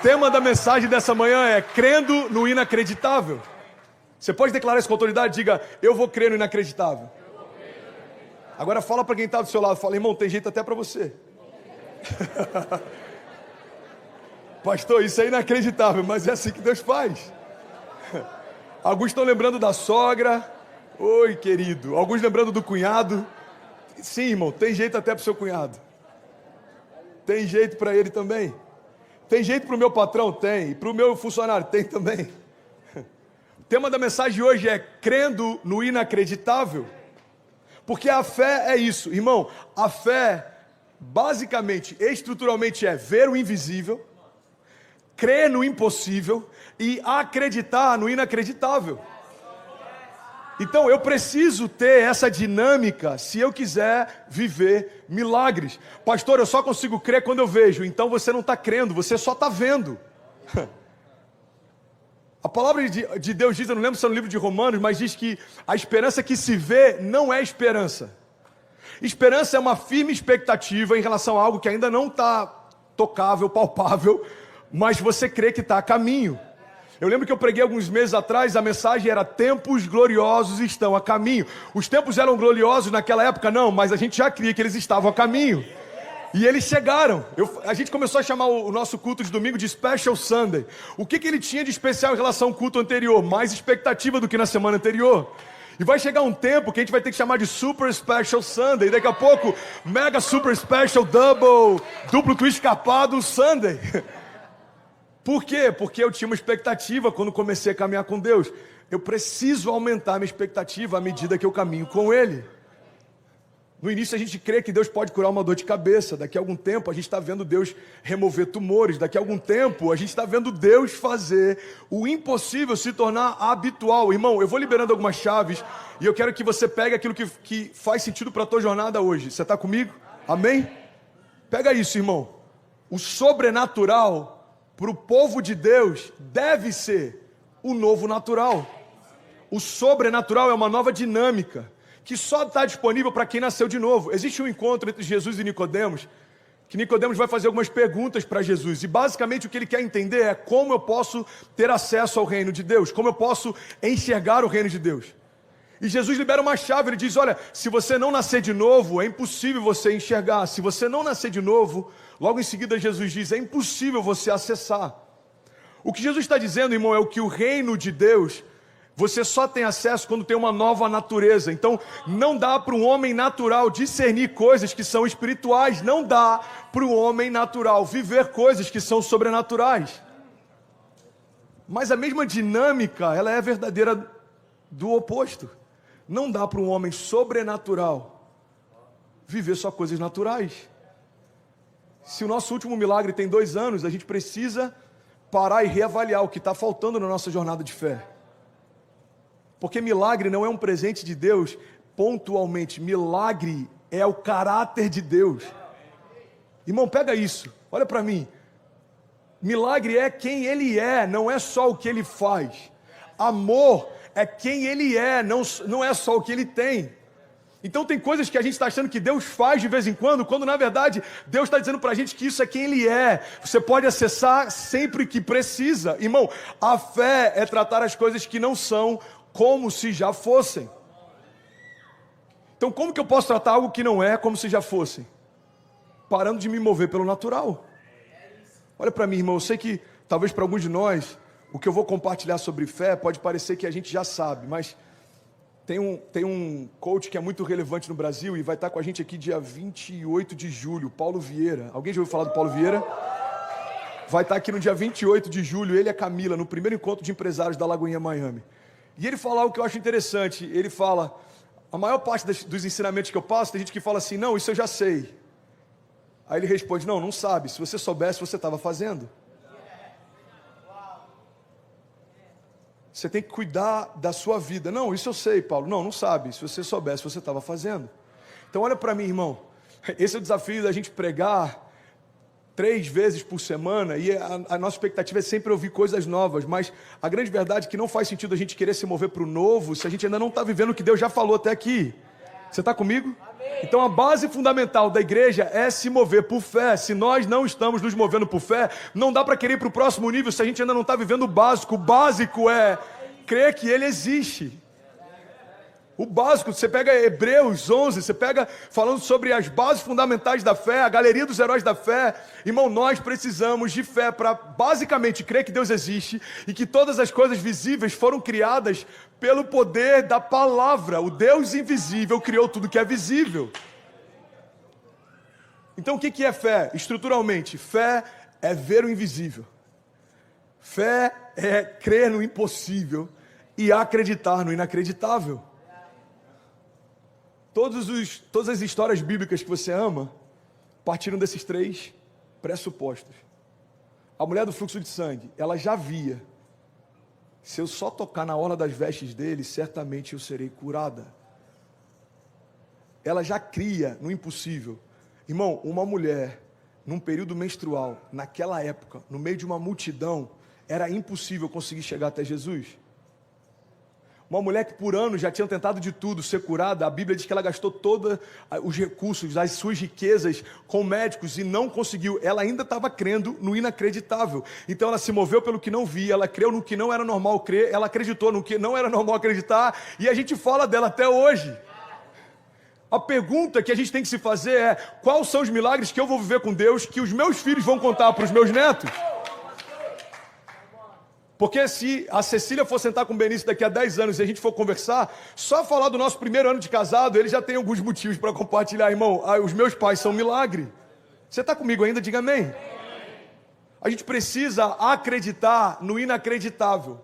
tema da mensagem dessa manhã é crendo no inacreditável. Você pode declarar isso com autoridade? Diga, eu vou crer no inacreditável. Agora fala para quem está do seu lado, fala, irmão, tem jeito até para você. Pastor, isso é inacreditável, mas é assim que Deus faz. Alguns estão lembrando da sogra. Oi, querido. Alguns lembrando do cunhado. Sim, irmão, tem jeito até para o seu cunhado. Tem jeito para ele também. Tem jeito para o meu patrão? Tem. E para o meu funcionário? Tem também. O tema da mensagem de hoje é crendo no inacreditável. Porque a fé é isso, irmão. A fé, basicamente, estruturalmente, é ver o invisível, crer no impossível e acreditar no inacreditável. Então eu preciso ter essa dinâmica se eu quiser viver milagres. Pastor, eu só consigo crer quando eu vejo. Então você não está crendo, você só está vendo. A palavra de Deus diz, eu não lembro se é no livro de Romanos, mas diz que a esperança que se vê não é esperança. Esperança é uma firme expectativa em relação a algo que ainda não está tocável, palpável, mas você crê que está a caminho. Eu lembro que eu preguei alguns meses atrás, a mensagem era tempos gloriosos estão a caminho. Os tempos eram gloriosos naquela época? Não, mas a gente já cria que eles estavam a caminho. E eles chegaram. A gente começou a chamar o nosso culto de domingo de Special Sunday. O que ele tinha de especial em relação ao culto anterior? Mais expectativa do que na semana anterior. E vai chegar um tempo que a gente vai ter que chamar de Super Special Sunday. E daqui a pouco, Mega Super Special Duplo Twist Capado Sunday. Por quê? Porque eu tinha uma expectativa quando comecei a caminhar com Deus. Eu preciso aumentar a minha expectativa à medida que eu caminho com Ele. No início a gente crê que Deus pode curar uma dor de cabeça. Daqui a algum tempo a gente está vendo Deus remover tumores. Daqui a algum tempo a gente está vendo Deus fazer o impossível se tornar habitual. Irmão, eu vou liberando algumas chaves e eu quero que você pegue aquilo que faz sentido para a tua jornada hoje. Você está comigo? Amém? Pega isso, irmão. O sobrenatural para o povo de Deus deve ser o novo natural. O sobrenatural é uma nova dinâmica que só está disponível para quem nasceu de novo. Existe um encontro entre Jesus e Nicodemos, que Nicodemos vai fazer algumas perguntas para Jesus, e basicamente o que ele quer entender é como eu posso ter acesso ao reino de Deus, como eu posso enxergar o reino de Deus. E Jesus libera uma chave, ele diz, olha, se você não nascer de novo, é impossível você enxergar. Se você não nascer de novo, logo em seguida Jesus diz, é impossível você acessar. O que Jesus está dizendo, irmão, é o que o reino de Deus, você só tem acesso quando tem uma nova natureza. Então, não dá para um homem natural discernir coisas que são espirituais. Não dá para o homem natural viver coisas que são sobrenaturais. Mas a mesma dinâmica, ela é verdadeira do oposto. Não dá para um homem sobrenatural viver só coisas naturais. Se o nosso último milagre tem 2 anos, a gente precisa parar e reavaliar o que está faltando na nossa jornada de fé. Porque milagre não é um presente de Deus pontualmente. Milagre é o caráter de Deus. Irmão, pega isso. Olha para mim. Milagre é quem Ele é, não é só o que Ele faz. Amor é quem Ele é, não é só o que Ele tem. Então tem coisas que a gente está achando que Deus faz de vez em quando na verdade Deus está dizendo para a gente que isso é quem Ele é. Você pode acessar sempre que precisa. Irmão, a fé é tratar as coisas que não são como se já fossem. Então como que eu posso tratar algo que não é como se já fossem? Parando de me mover pelo natural. Olha para mim, irmão, eu sei que talvez para alguns de nós, o que eu vou compartilhar sobre fé pode parecer que a gente já sabe, mas tem um coach que é muito relevante no Brasil e vai estar com a gente aqui dia 28 de julho, Paulo Vieira. Alguém já ouviu falar do Paulo Vieira? Vai estar aqui no dia 28 de julho, ele e a Camila, no primeiro encontro de empresários da Lagoinha, Miami. E ele fala algo que eu acho interessante. Ele fala, a maior parte dos ensinamentos que eu passo, tem gente que fala assim, não, isso eu já sei. Aí ele responde, não sabe, se você soubesse, você estava fazendo. Você tem que cuidar da sua vida. Não, isso eu sei, Paulo. Não sabe, se você soubesse, você estava fazendo. Então olha para mim, irmão, esse é o desafio da gente pregar 3 vezes por semana, e a nossa expectativa é sempre ouvir coisas novas, mas a grande verdade é que não faz sentido a gente querer se mover para o novo, se a gente ainda não está vivendo o que Deus já falou até aqui. Você está comigo? Então a base fundamental da igreja é se mover por fé. Se nós não estamos nos movendo por fé, não dá para querer ir para o próximo nível se a gente ainda não está vivendo o básico. O básico é crer que ele existe. O básico, você pega Hebreus 11, você pega falando sobre as bases fundamentais da fé, a galeria dos heróis da fé. Irmão, nós precisamos de fé para basicamente crer que Deus existe e que todas as coisas visíveis foram criadas pelo poder da palavra. O Deus invisível criou tudo que é visível. Então o que é fé? Estruturalmente, fé é ver o invisível. Fé é crer no impossível e acreditar no inacreditável. Todas as histórias bíblicas que você ama partiram desses 3 pressupostos. A mulher do fluxo de sangue, ela já via: se eu só tocar na orla das vestes dele, certamente eu serei curada. Ela já cria no impossível. Irmão, uma mulher, num período menstrual, naquela época, no meio de uma multidão, era impossível conseguir chegar até Jesus. Uma mulher que por anos já tinha tentado de tudo ser curada, a Bíblia diz que ela gastou todos os recursos, as suas riquezas com médicos e não conseguiu. Ela ainda estava crendo no inacreditável. Então ela se moveu pelo que não via, ela creu no que não era normal crer, ela acreditou no que não era normal acreditar e a gente fala dela até hoje. A pergunta que a gente tem que se fazer é: quais são os milagres que eu vou viver com Deus, que os meus filhos vão contar para os meus netos? Porque se a Cecília for sentar com o Benício daqui a 10 anos e a gente for conversar, só falar do nosso primeiro ano de casado, ele já tem alguns motivos para compartilhar. Irmão, os meus pais são um milagre. Você está comigo ainda? Diga amém. A gente precisa acreditar no inacreditável.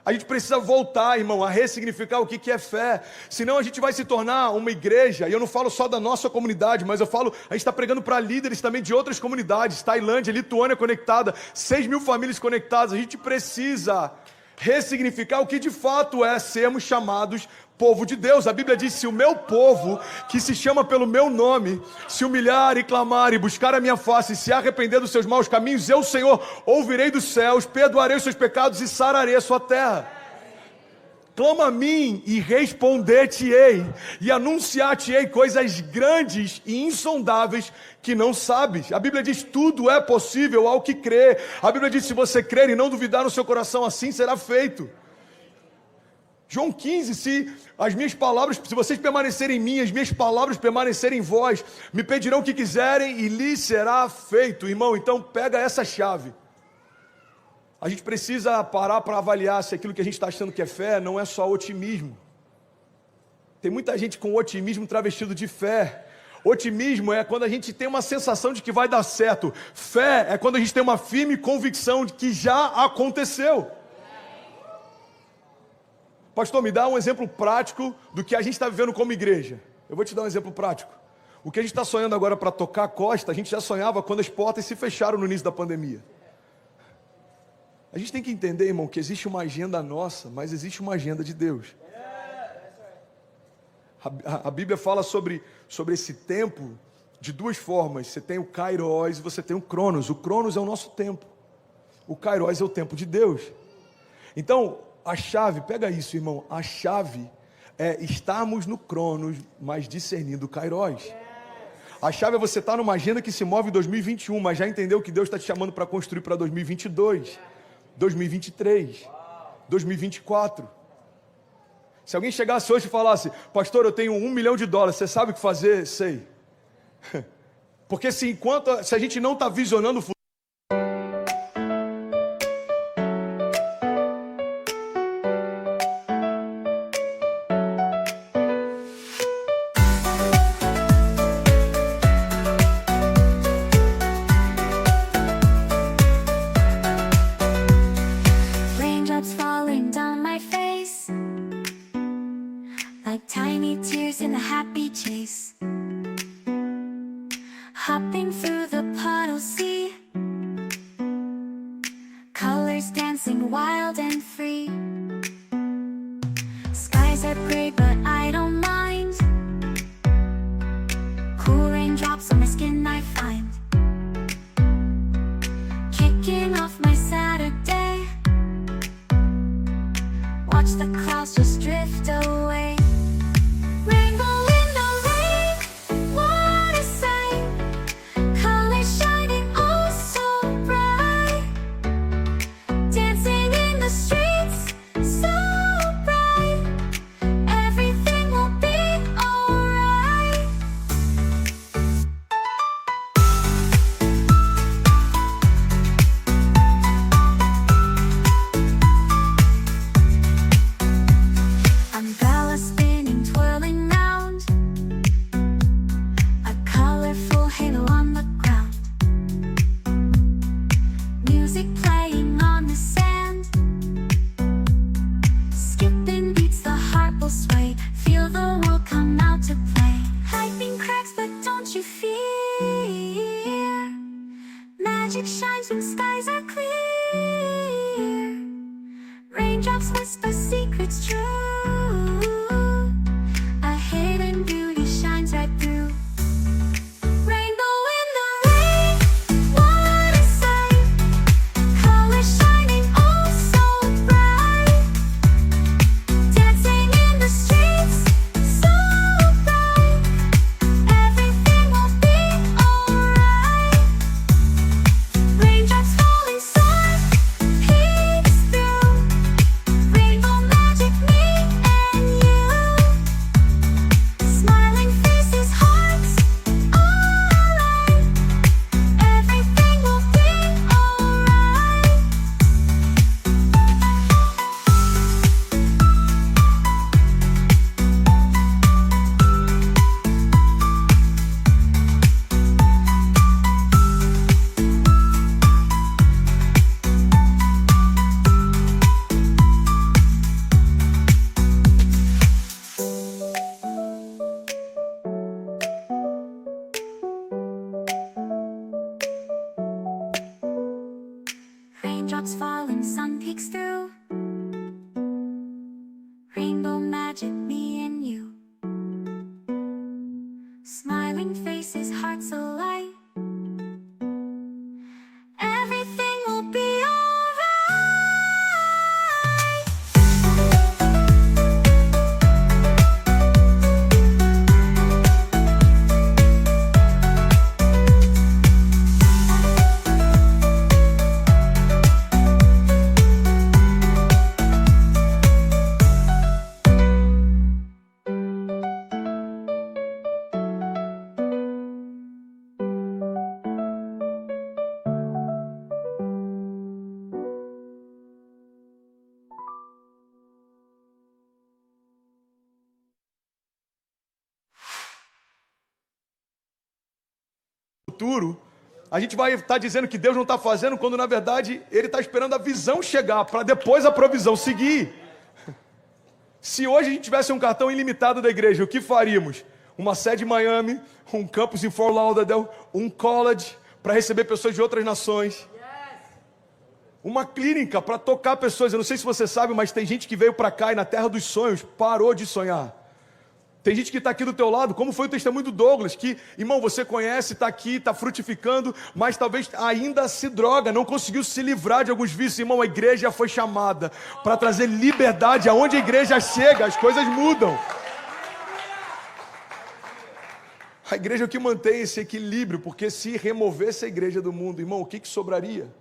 A gente precisa voltar, irmão, a ressignificar o que é fé. Senão a gente vai se tornar uma igreja, e eu não falo só da nossa comunidade, mas eu falo, a gente está pregando para líderes também de outras comunidades, Tailândia, Lituânia conectada, 6.000 famílias conectadas. A gente precisa ressignificar o que de fato é sermos chamados povo de Deus. A Bíblia diz: se o meu povo, que se chama pelo meu nome, se humilhar e clamar e buscar a minha face e se arrepender dos seus maus caminhos, eu, Senhor, ouvirei dos céus, perdoarei os seus pecados e sararei a sua terra. Clama a mim e responder-te-ei, e anunciar-te-ei coisas grandes e insondáveis que não sabes. A Bíblia diz: tudo é possível ao que crê. A Bíblia diz: se você crer e não duvidar no seu coração, assim será feito. João 15, se vocês permanecerem em mim, as minhas palavras permanecerem em vós, me pedirão o que quiserem e lhes será feito. Irmão, então pega essa chave. A gente precisa parar para avaliar se aquilo que a gente está achando que é fé não é só otimismo. Tem muita gente com otimismo travestido de fé. Otimismo é quando a gente tem uma sensação de que vai dar certo. Fé é quando a gente tem uma firme convicção de que já aconteceu. Pastor, me dá um exemplo prático do que a gente está vivendo como igreja. Eu vou te dar um exemplo prático. O que a gente está sonhando agora para tocar a costa, a gente já sonhava quando as portas se fecharam no início da pandemia. A gente tem que entender, irmão, que existe uma agenda nossa, mas existe uma agenda de Deus. A Bíblia fala sobre esse tempo de 2 formas. Você tem o Kairos e você tem o Cronos. O Cronos é o nosso tempo. O Kairos é o tempo de Deus. Então, a chave, pega isso, irmão, a chave é estarmos no Cronos, mas discernindo o Kairos. A chave é você estar numa agenda que se move em 2021, mas já entendeu que Deus está te chamando para construir para 2022, 2023, 2024. Se alguém chegasse hoje e falasse: pastor, eu tenho $1 milhão, você sabe o que fazer? Sei. Porque se a gente não está visionando o futuro, like tiny tears in a happy chase, hopping through the puddle sea, colors dancing wild and free. Skies are gray but I don't mind, cool raindrops on my skin I find, kicking off my Saturday, watch the clouds just drift away. Rainbow in the dancing in the streets, so bright. Everything will be alright. Umbrella spinning, twirling round, a colorful halo on the ground. Music playing on the sand, skipping beats, the heart will sway. Feel the world come out to play. Lightning cracks, but don't you fear. Magic shines when skies are clear. Raindrops whisper secrets true. A hidden beauty shines right through. Rainbow in the rain, what a sight. Colors shining oh so bright. Dancing in the streets, so bright. Everything will be alright. Raindrops falling soft, peeks through. Rainbow magic, me and you. Smiling faces, hearts alight. Everything will be alright. Raindrops falling, sun peeks through. Rainbow magic, me and you. Smiling faces, hearts alight. Everything will be alright. Futuro, a gente vai estar dizendo que Deus não está fazendo, quando na verdade Ele está esperando a visão chegar, para depois a provisão seguir. Se hoje a gente tivesse um cartão ilimitado da igreja, o que faríamos? Uma sede em Miami, um campus em Fort Lauderdale, um college para receber pessoas de outras nações. Uma clínica para tocar pessoas. Eu não sei se você sabe, mas tem gente que veio para cá e na terra dos sonhos parou de sonhar. Tem gente que está aqui do teu lado, como foi o testemunho do Douglas, que, irmão, você conhece, está aqui, está frutificando, mas talvez ainda se droga, não conseguiu se livrar de alguns vícios. Irmão, a igreja foi chamada para trazer liberdade. Aonde a igreja chega, as coisas mudam. A igreja é o que mantém esse equilíbrio, porque se removesse a igreja do mundo, irmão, o que sobraria?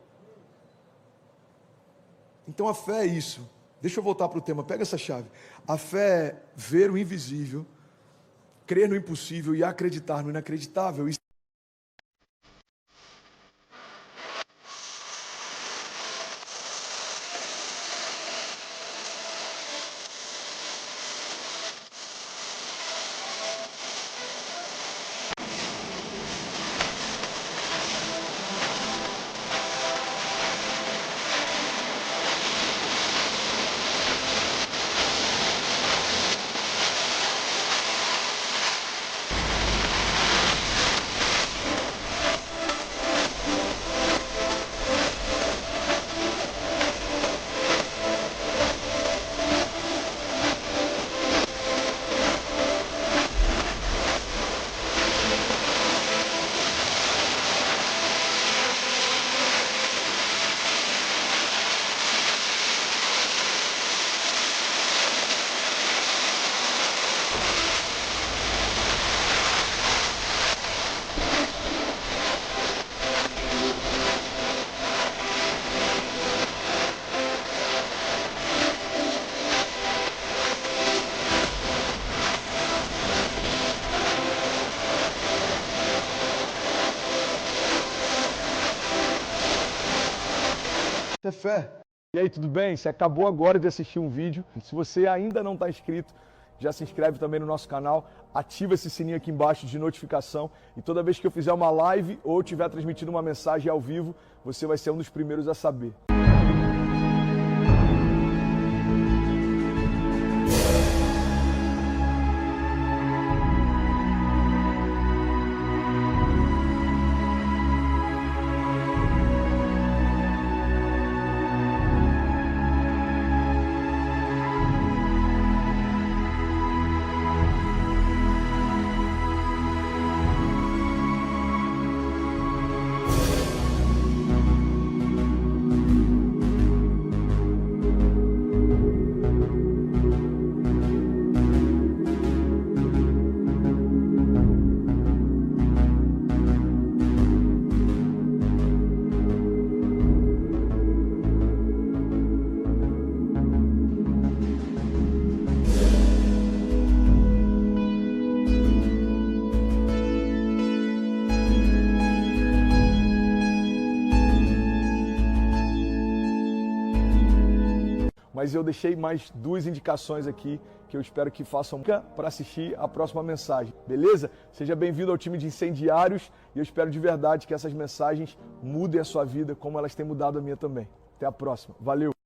Então a fé é isso. Deixa eu voltar para o tema, pega essa chave. A fé é ver o invisível, crer no impossível e acreditar no inacreditável. Isso é fé. E aí, tudo bem? Você acabou agora de assistir um vídeo. Se você ainda não está inscrito, já se inscreve também no nosso canal, ativa esse sininho aqui embaixo de notificação e toda vez que eu fizer uma live ou estiver transmitindo uma mensagem ao vivo, você vai ser um dos primeiros a saber. Mas eu deixei mais 2 indicações aqui que eu espero que façam para assistir a próxima mensagem, beleza? Seja bem-vindo ao time de incendiários e eu espero de verdade que essas mensagens mudem a sua vida como elas têm mudado a minha também. Até a próxima. Valeu!